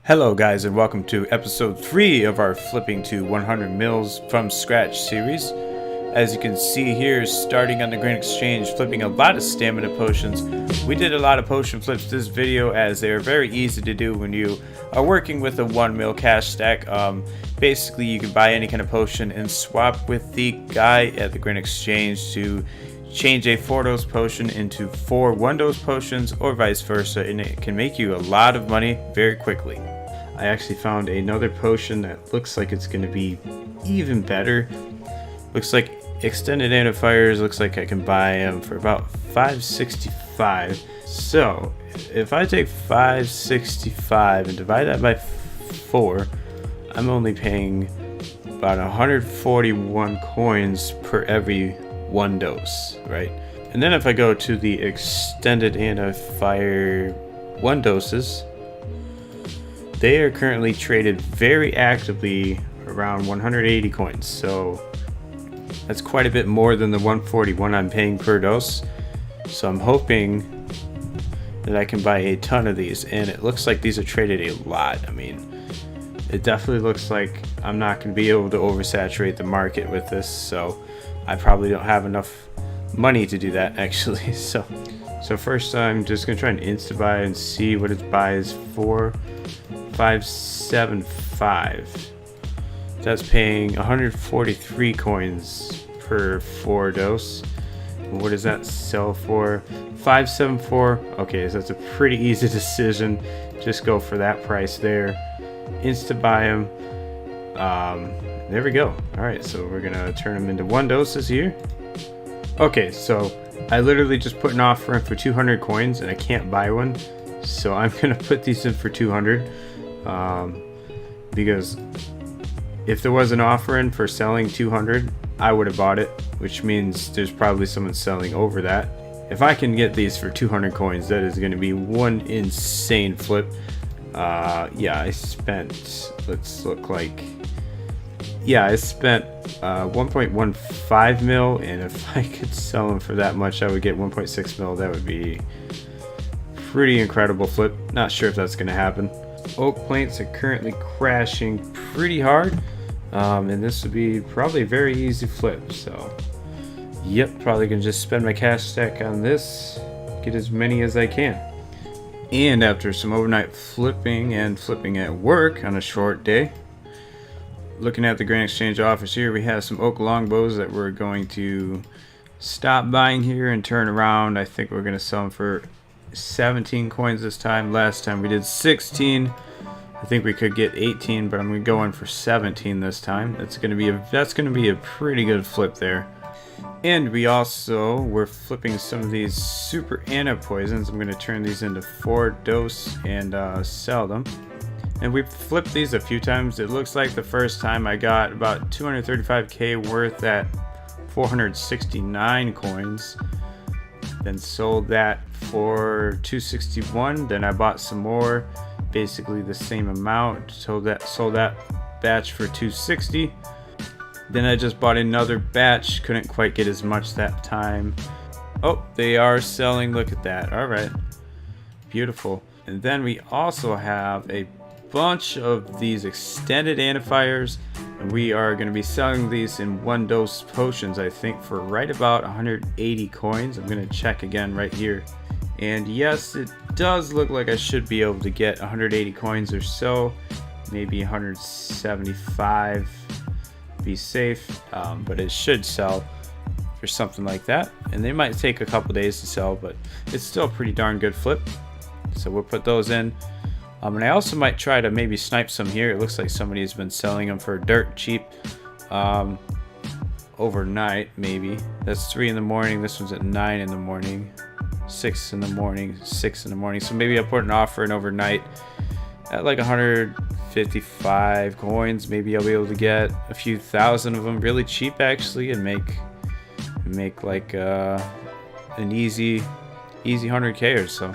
Hello guys, and welcome to episode 3 of our flipping to 100 mils from scratch series. As you can see here, starting on the Grain Exchange, flipping a lot of stamina potions. We did a lot of potion flips this video as they are very easy to do when you are working with a 1 mil cash stack. Basically you can buy any kind of potion and swap with the guy at the Grain Exchange to change a 4-dose potion into 4 1-dose potions, or vice versa, and it can make you a lot of money very quickly. I actually found another potion that looks like it's going to be even better. Looks like extended antifires. Looks like I can buy them for about $5.65. So if I take $5.65 and divide that by 4, I'm only paying about 141 coins per every 1 dose, right? And then if I go to the extended antifire 1 doses, they are currently traded very actively around 180 coins, so that's quite a bit more than the 141 I'm paying per dose. So I'm hoping that I can buy a ton of these, and it looks like these are traded a lot. I mean, it definitely looks like I'm not going to be able to oversaturate the market with this, so I probably don't have enough money to do that actually. So first I'm just going to try and insta-buy and see what it buys for. 575. That's paying 143 coins per 4 dose. What does that sell for? 574. Okay, so that's a pretty easy decision. Just go for that price there. Insta buy them. There we go. Alright, so we're gonna turn them into 1 doses here. Okay, so I literally just put an offer in for 200 coins and I can't buy one, so I'm gonna put these in for 200. Because if there was an offer in for selling 200, I would have bought it, which means there's probably someone selling over that. If I can get these for 200 coins, that is going to be one insane flip. Yeah, I spent, let's look like, yeah, I spent 1.15 mil, and if I could sell them for that much, I would get 1.6 mil. That would be pretty incredible flip. Not sure if that's going to happen. Oak plants are currently crashing pretty hard, and this would be probably a very easy flip. So yep, probably gonna just spend my cash stack on this, get as many as I can. And after some overnight flipping and flipping at work on a short day, looking at the Grain Exchange office here, we have some oak longbows that we're going to stop buying here and turn around. I think we're gonna sell them for 17 coins this time. Last time we did 16. I think we could get 18, but I'm gonna go in for 17 this time. That's gonna be a pretty good flip there. And we also were flipping some of these super anti poisons. I'm gonna turn these into 4 dose and sell them. And we flipped these a few times. It looks like the first time I got about 235k worth at 469 coins. Then sold that for 261. Then I bought some more, basically the same amount. Sold that batch for 260. Then I just bought another batch. Couldn't quite get as much that time. Oh, they are selling. Look at that. All right, beautiful. And then we also have a bunch of these extended antifires, and we are going to be selling these in 1 dose potions, I think, for right about 180 coins. I'm going to check again right here, and yes, it does look like I should be able to get 180 coins or so, maybe 175, be safe, but it should sell for something like that. And they might take a couple days to sell, but it's still a pretty darn good flip, so we'll put those in. And I also might try to maybe snipe some here. It looks like somebody has been selling them for dirt cheap overnight, maybe. That's 3 in the morning. This one's at 9 in the morning, 6 in the morning, 6 in the morning. So maybe I'll put an offer in overnight at like 155 coins. Maybe I'll be able to get a few thousand of them really cheap actually, and make like an easy 100k or so.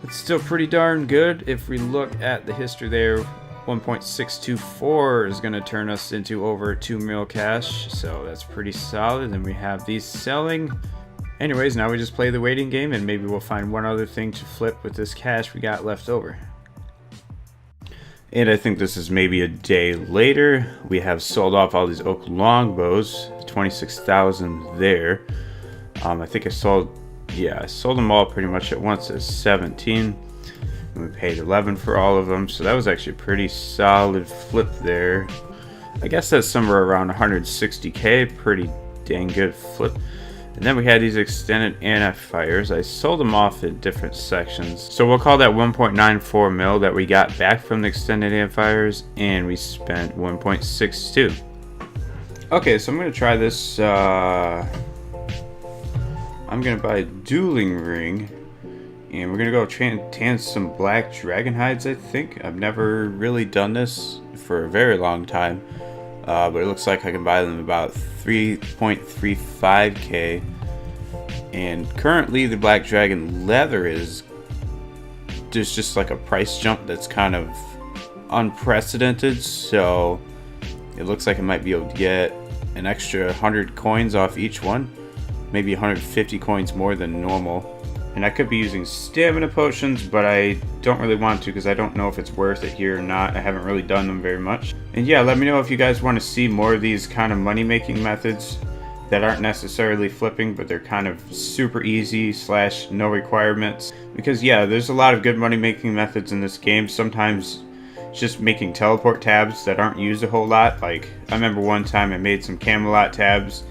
It's still pretty darn good. If we look at the history there, 1.624 is going to turn us into over 2 mil cash, so that's pretty solid. And we have these selling. Anyways, now we just play the waiting game, and maybe we'll find one other thing to flip with this cash we got left over. And I think this is maybe a day later. We have sold off all these oak longbows, 26,000 there. I think I sold them all pretty much at once at 17. And we paid 11 for all of them, so that was actually a pretty solid flip there. I guess that's somewhere around 160k, pretty dang good flip. And then we had these extended anti-fires. I sold them off in different sections. So we'll call that 1.94 mil that we got back from the extended anti-fires, and we spent 1.62. Okay, so I'm gonna try this. I'm gonna buy a dueling ring, and we're gonna go tan some black dragon hides. I think I've never really done this for a very long time. But it looks like I can buy them about 3.35k, and currently the black dragon leather there's just like a price jump that's kind of unprecedented, so it looks like I might be able to get an extra 100 coins off each one, maybe 150 coins more than normal. And I could be using stamina potions, but I don't really want to because I don't know if it's worth it here or not. I haven't really done them very much. And yeah, let me know if you guys want to see more of these kind of money-making methods that aren't necessarily flipping, but they're kind of super easy / no requirements. Because yeah, there's a lot of good money-making methods in this game. Sometimes just making teleport tabs that aren't used a whole lot. Like, I remember one time I made some Camelot tabs,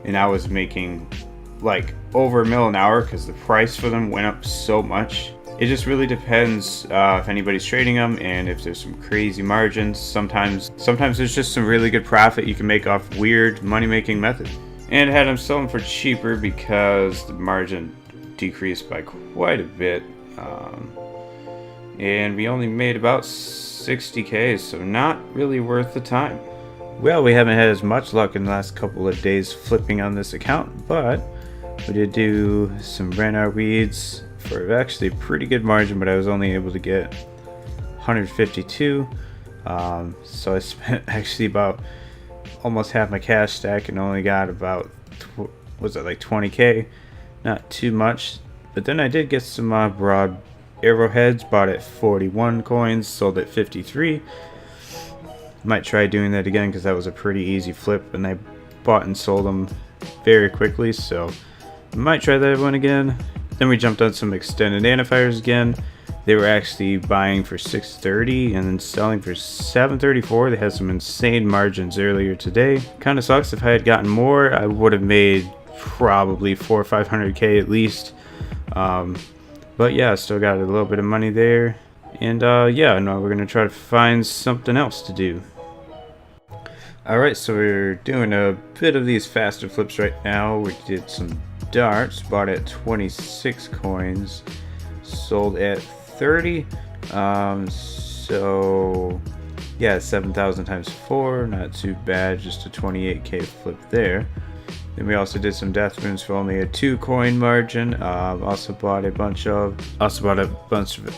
and I was making like over $1 million an hour because the price for them went up so much. It just really depends if anybody's trading them and if there's some crazy margins. Sometimes there's just some really good profit you can make off weird money-making methods. And I had them selling for cheaper because the margin decreased by quite a bit, and we only made about 60k, so not really worth the time. Well, we haven't had as much luck in the last couple of days flipping on this account, but we did do some Brannar weeds for actually a pretty good margin, but I was only able to get 152. So I spent actually about almost half my cash stack and only got about, was it like 20k? Not too much. But then I did get some broad arrowheads, bought at 41 coins, sold at 53. Might try doing that again because that was a pretty easy flip, and I bought and sold them very quickly, so might try that one again. Then we jumped on some extended anti-fires again. They were actually buying for 630 and then selling for 734. They had some insane margins earlier today. Kind of sucks. If I had gotten more, I would have made probably 400 or 500k at least. But yeah, still got a little bit of money there. And yeah, no, we're gonna try to find something else to do. Alright, so we're doing a bit of these faster flips right now. We did some darts, bought at 26 coins, sold at 30. So yeah, 7,000 times 4, not too bad, just a 28k flip there. Then we also did some death runes for only a 2 coin margin. Also bought a bunch of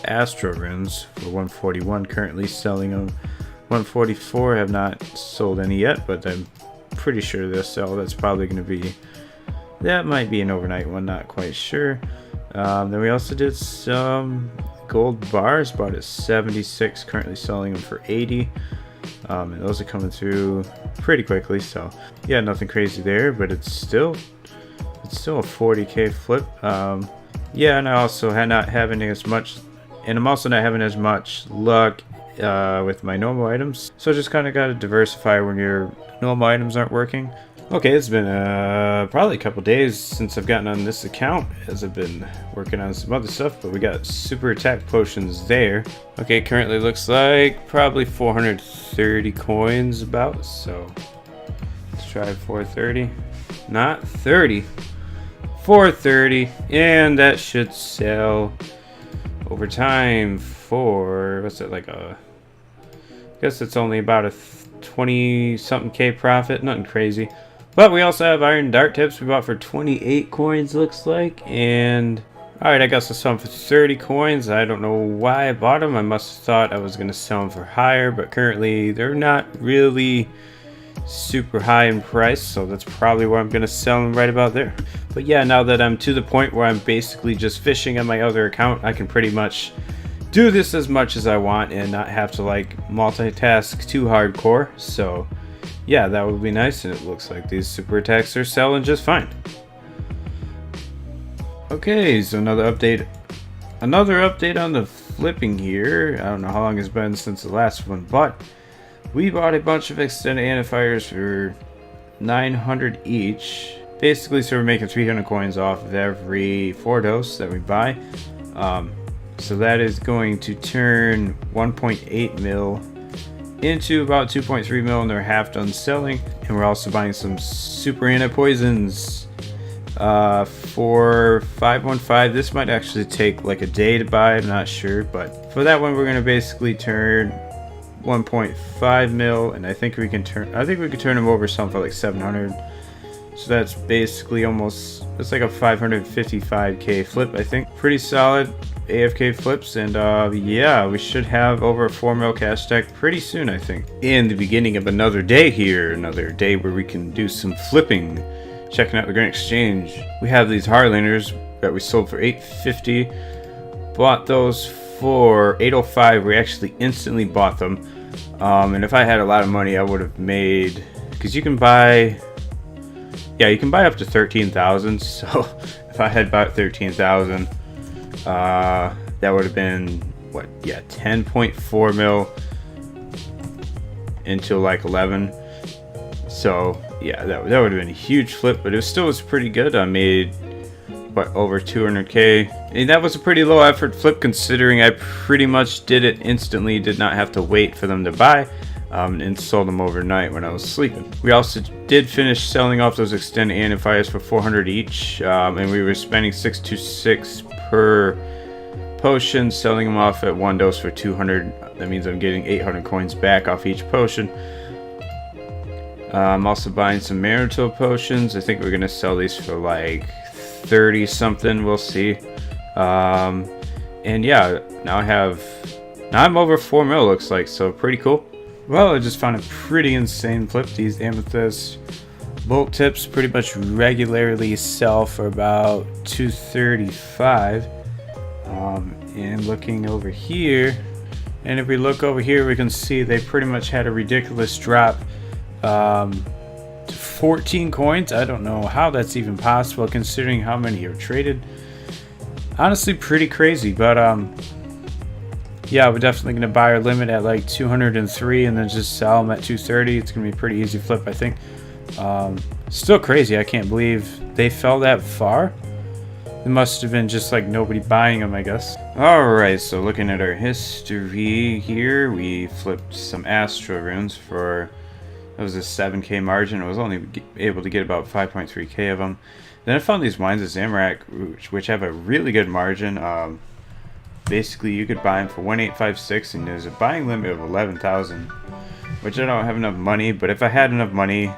astro runes for 141, currently selling them 144. Have not sold any yet, but I'm pretty sure they'll sell. That's probably going to be, that might be an overnight one, not quite sure. Then we also did some gold bars, bought at 76, currently selling them for 80. And those are coming through pretty quickly, so yeah, nothing crazy there, but it's still a 40k flip. Yeah, and I also had not having as much, and I'm also not having as much luck with my normal items, so just kind of got to diversify when your normal items aren't working. Okay, it's been probably a couple days since I've gotten on this account, as I've been working on some other stuff, but we got super attack potions there. Okay, currently looks like probably 430 coins about, so let's try 430. Not 30. 430, and that should sell over time for, what's it, like a, I guess it's only about a 20 something k profit, nothing crazy. But we also have iron dart tips we bought for 28 coins, looks like. And alright, I guess I sell them for 30 coins. I don't know why I bought them. I must have thought I was going to sell them for higher, but currently they're not really super high in price, so that's probably where I'm going to sell them right about there. But yeah, now that I'm to the point where I'm basically just fishing on my other account, I can pretty much do this as much as I want and not have to like multitask too hardcore. So yeah, that would be nice, and it looks like these super attacks are selling just fine. Okay, so another update on the flipping here. I don't know how long it's been since the last one, but we bought a bunch of extended antifiers for 900 each. Basically, so we're making 300 coins off of every 4 dose that we buy. So that is going to turn 1.8 mil into about 2.3 mil, and they're half done selling. And we're also buying some super anti-poisons for 515. This might actually take like a day to buy, I'm not sure, but for that one we're going to basically turn 1.5 mil, and I think we can turn them over some for like 700. So that's basically almost, it's like a 555k flip, I think. Pretty solid AFK flips, and yeah, we should have over a 4 mil cash stack pretty soon, I think. In the beginning of another day here, another day where we can do some flipping. Checking out the Grand Exchange. We have these Hardliners that we sold for 850. Bought those for 805. We actually instantly bought them. And if I had a lot of money, I would have made, because you can buy up to 13,000. So if I had bought 13,000, that would have been what? Yeah, 10.4 mil into like 11. So yeah, that would have been a huge flip, but it was pretty good. I made what, over 200k, and that was a pretty low effort flip considering I pretty much did it instantly, did not have to wait for them to buy, and sold them overnight when I was sleeping. We also did finish selling off those extended antifiers for 400 each, and we were spending 626 per potion, selling them off at 1 dose for 200. That means I'm getting 800 coins back off each potion. I'm also buying some marital potions. I think we're gonna sell these for like 30 something, we'll see. And yeah, now I'm over 4 mil, looks like, so pretty cool. Well, I just found a pretty insane flip. These amethyst bolt tips pretty much regularly sell for about 235. And looking over here, and if we look over here, we can see they pretty much had a ridiculous drop to 14 coins. I don't know how that's even possible considering how many are traded. Honestly, pretty crazy, but yeah, we're definitely going to buy our limit at like 203 and then just sell them at 230. It's going to be a pretty easy flip, I think. Still crazy. I can't believe they fell that far. It must have been just like nobody buying them, I guess. Alright, so looking at our history here, we flipped some Astro runes for, it was a 7k margin. I was only able to get about 5.3k of them. Then I found these wines of Zamorak, which have a really good margin. Basically, you could buy them for 1856, and there's a buying limit of 11,000, which I don't have enough money. But if I had enough money,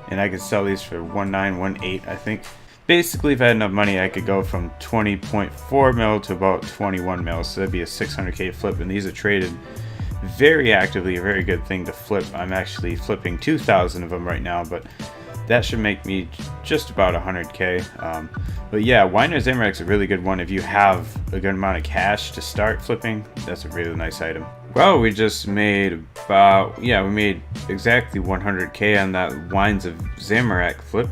and I could sell these for 1918, I think. Basically, if I had enough money, I could go from 20.4 mil to about 21 mil, so that'd be a 600k flip. And these are traded very actively, a very good thing to flip. I'm actually flipping 2,000 of them right now, but that should make me just about 100k. But yeah, Winer Zamorak's a really good one if you have a good amount of cash to start flipping. That's a really nice item. Well, we just made about, yeah, we made exactly 100k on that Wines of Zamorak flip.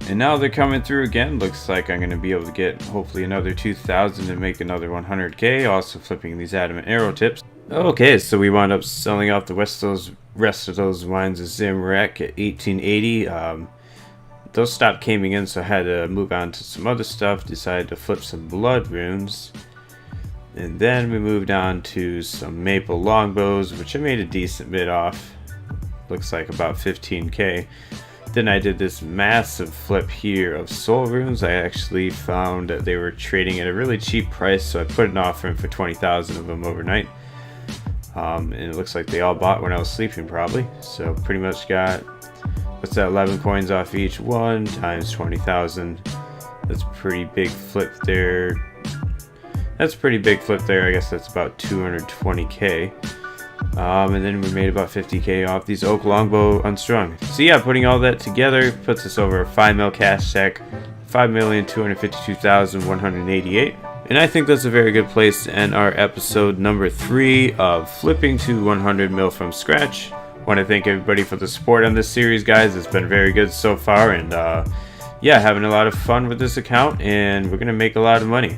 And now they're coming through again. Looks like I'm going to be able to get hopefully another 2,000 and make another 100k. Also flipping these adamant arrow tips. Okay, so we wound up selling off the rest of those Wines of Zamorak at 1880. Those stopped coming in, so I had to move on to some other stuff. Decided to flip some blood runes. And then we moved on to some maple longbows, which I made a decent bit off. Looks like about 15k. Then I did this massive flip here of soul runes. I actually found that they were trading at a really cheap price, so I put an offer in for 20,000 of them overnight. And it looks like they all bought when I was sleeping probably. So pretty much got, what's that, 11 coins off each one times 20,000. That's a pretty big flip there. That's a pretty big flip there. I guess that's about 220k. And then we made about 50k off these oak longbow unstrung. So yeah, putting all that together puts us over a 5 mil cash stack, 5,252,188. And I think that's a very good place to end our episode number 3 of flipping to 100 mil from scratch. I want to thank everybody for the support on this series, guys. It's been very good so far, and yeah, having a lot of fun with this account, and we're gonna make a lot of money.